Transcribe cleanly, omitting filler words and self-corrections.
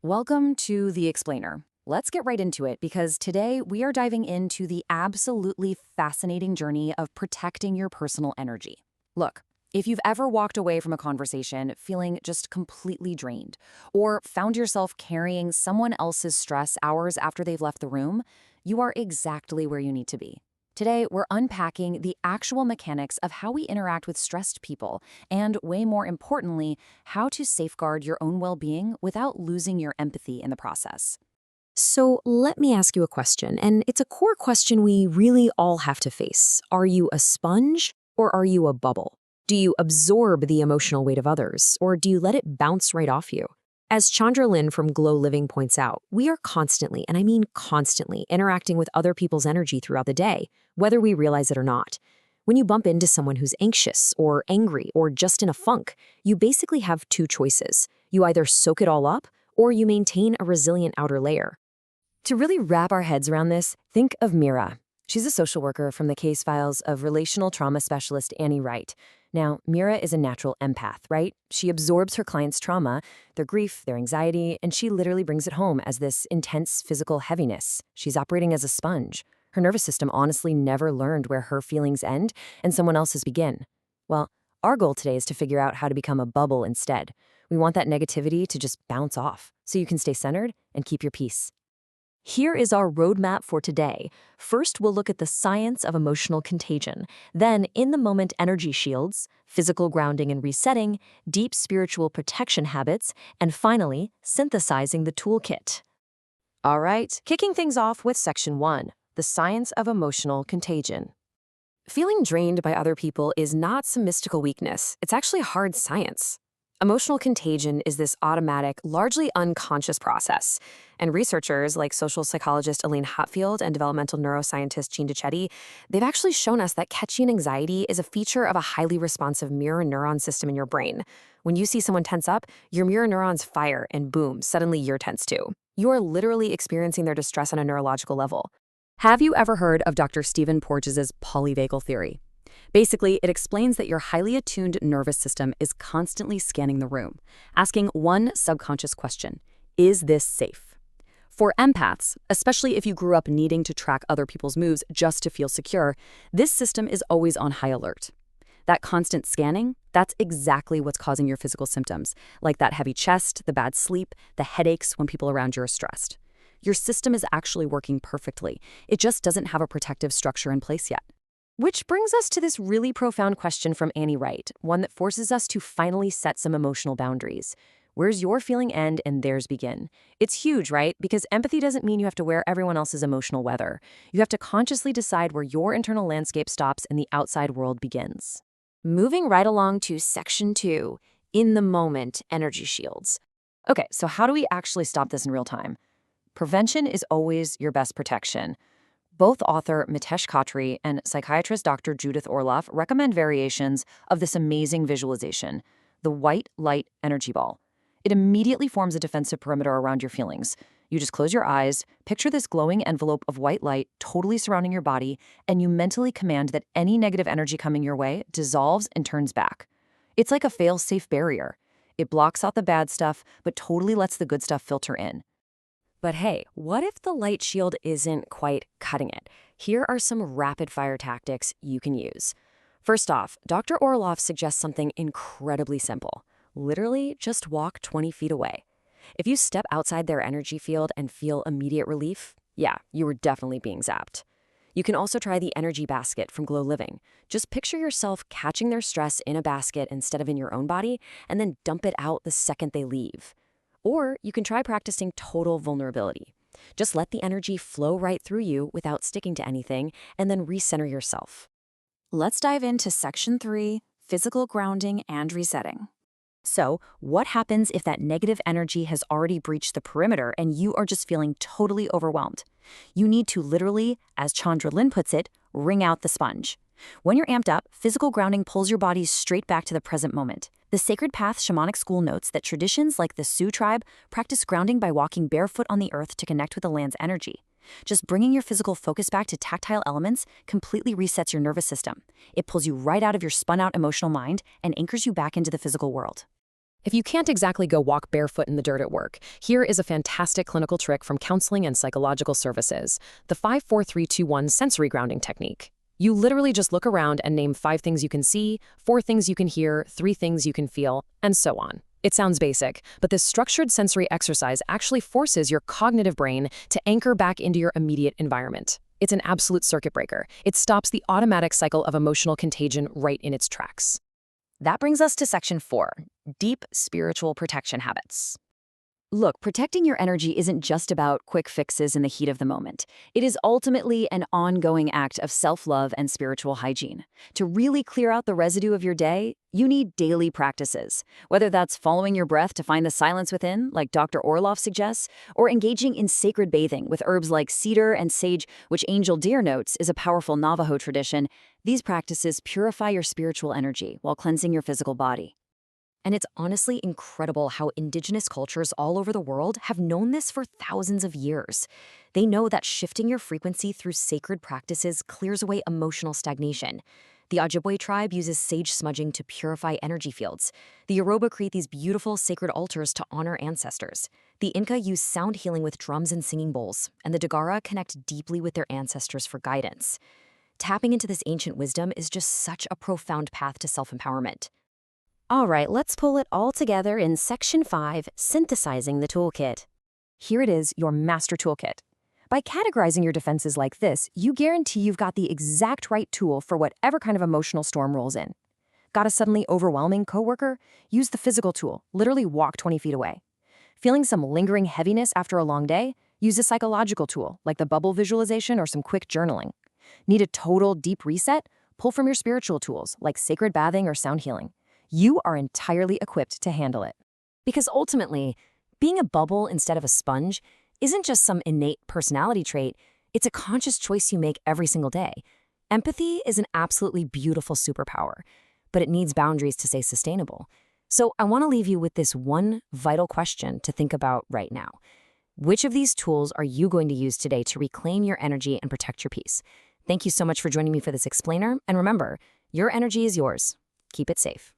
Welcome to The Explainer. Let's get right into it because today we are diving into the absolutely fascinating journey of protecting your personal energy. Look, if you've ever walked away from a conversation feeling just completely drained, or found yourself carrying someone else's stress hours after they've left the room, you are exactly where you need to be. Today, we're unpacking the actual mechanics of how we interact with stressed people, and way more importantly, how to safeguard your own well-being without losing your empathy in the process. So let me ask you a question, and it's a core question we really all have to face. Are you a sponge or are you a bubble? Do you absorb the emotional weight of others, or do you let it bounce right off you? As Chandra Lynn from Glow Living points out, we are constantly, and I mean constantly, interacting with other people's energy throughout the day, whether we realize it or not. When you bump into someone who's anxious or angry or just in a funk, you basically have two choices. You either soak it all up or you maintain a resilient outer layer. To really wrap our heads around this, think of Mira. She's a social worker from the case files of relational trauma specialist Annie Wright. Now, Mira is a natural empath, right? She absorbs her clients' trauma, their grief, their anxiety, and she literally brings it home as this intense physical heaviness. She's operating as a sponge. Her nervous system honestly never learned where her feelings end and someone else's begin. Well, our goal today is to figure out how to become a bubble instead. We want that negativity to just bounce off so you can stay centered and keep your peace. Here is our roadmap for today. First, we'll look at the science of emotional contagion, then in-the-moment energy shields, physical grounding and resetting, deep spiritual protection habits, and finally, synthesizing the toolkit. All right, kicking things off with Section 1, the science of emotional contagion. Feeling drained by other people is not some mystical weakness. It's actually hard science. Emotional contagion is this automatic, largely unconscious process. And researchers like social psychologist Elaine Hatfield and developmental neuroscientist Jean DiCetti, they've actually shown us that catching anxiety is a feature of a highly responsive mirror neuron system in your brain. When you see someone tense up, your mirror neurons fire and boom, suddenly you're tense too. You are literally experiencing their distress on a neurological level. Have you ever heard of Dr. Stephen Porges' polyvagal theory? Basically, it explains that your highly attuned nervous system is constantly scanning the room, asking one subconscious question: is this safe? For empaths, especially if you grew up needing to track other people's moves just to feel secure, this system is always on high alert. That constant scanning, that's exactly what's causing your physical symptoms, like that heavy chest, the bad sleep, the headaches when people around you are stressed. Your system is actually working perfectly. It just doesn't have a protective structure in place yet. Which brings us to this really profound question from Annie Wright, one that forces us to finally set some emotional boundaries. Where's your feeling end and theirs begin? It's huge, right? Because empathy doesn't mean you have to wear everyone else's emotional weather. You have to consciously decide where your internal landscape stops and the outside world begins. Moving right along to Section 2, in-the-moment energy shields. Okay, so how do we actually stop this in real time? Prevention is always your best protection. Both author Mitesh Khatri and psychiatrist Dr. Judith Orloff recommend variations of this amazing visualization, the white light energy ball. It immediately forms a defensive perimeter around your feelings. You just close your eyes, picture this glowing envelope of white light totally surrounding your body, and you mentally command that any negative energy coming your way dissolves and turns back. It's like a fail-safe barrier. It blocks out the bad stuff, but totally lets the good stuff filter in. But hey, what if the light shield isn't quite cutting it? Here are some rapid-fire tactics you can use. First off, Dr. Orloff suggests something incredibly simple. Literally, just walk 20 feet away. If you step outside their energy field and feel immediate relief, yeah, you were definitely being zapped. You can also try the energy basket from Glow Living. Just picture yourself catching their stress in a basket instead of in your own body, and then dump it out the second they leave. Or you can try practicing total vulnerability. Just let the energy flow right through you without sticking to anything, and then recenter yourself. Let's dive into Section 3, physical grounding and resetting. So, what happens if that negative energy has already breached the perimeter and you are just feeling totally overwhelmed? You need to literally, as Chandra Lynn puts it, wring out the sponge. When you're amped up, physical grounding pulls your body straight back to the present moment. The Sacred Path Shamanic School notes that traditions like the Sioux tribe practice grounding by walking barefoot on the earth to connect with the land's energy. Just bringing your physical focus back to tactile elements completely resets your nervous system. It pulls you right out of your spun-out emotional mind and anchors you back into the physical world. If you can't exactly go walk barefoot in the dirt at work, here is a fantastic clinical trick from counseling and psychological services, the 5-4-3-2-1 sensory grounding technique. You literally just look around and name 5 things you can see, 4 things you can hear, 3 things you can feel, and so on. It sounds basic, but this structured sensory exercise actually forces your cognitive brain to anchor back into your immediate environment. It's an absolute circuit breaker. It stops the automatic cycle of emotional contagion right in its tracks. That brings us to section 4, deep spiritual protection habits. Look, protecting your energy isn't just about quick fixes in the heat of the moment. It is ultimately an ongoing act of self-love and spiritual hygiene. To really clear out the residue of your day, you need daily practices. Whether that's following your breath to find the silence within, like Dr. Orloff suggests, or engaging in sacred bathing with herbs like cedar and sage, which Angel Deer notes is a powerful Navajo tradition, these practices purify your spiritual energy while cleansing your physical body. And it's honestly incredible how indigenous cultures all over the world have known this for thousands of years. They know that shifting your frequency through sacred practices clears away emotional stagnation. The Ojibwe tribe uses sage smudging to purify energy fields. The Yoruba create these beautiful sacred altars to honor ancestors. The Inca use sound healing with drums and singing bowls, and the Dagara connect deeply with their ancestors for guidance. Tapping into this ancient wisdom is just such a profound path to self-empowerment. All right, let's pull it all together in Section 5, Synthesizing the Toolkit. Here it is, your master toolkit. By categorizing your defenses like this, you guarantee you've got the exact right tool for whatever kind of emotional storm rolls in. Got a suddenly overwhelming coworker? Use the physical tool, literally walk 20 feet away. Feeling some lingering heaviness after a long day? Use a psychological tool, like the bubble visualization or some quick journaling. Need a total deep reset? Pull from your spiritual tools, like sacred bathing or sound healing. You are entirely equipped to handle it. Because ultimately, being a bubble instead of a sponge isn't just some innate personality trait, it's a conscious choice you make every single day. Empathy is an absolutely beautiful superpower, but it needs boundaries to stay sustainable. So I want to leave you with this one vital question to think about right now. Which of these tools are you going to use today to reclaim your energy and protect your peace? Thank you so much for joining me for this explainer, and remember, your energy is yours. Keep it safe.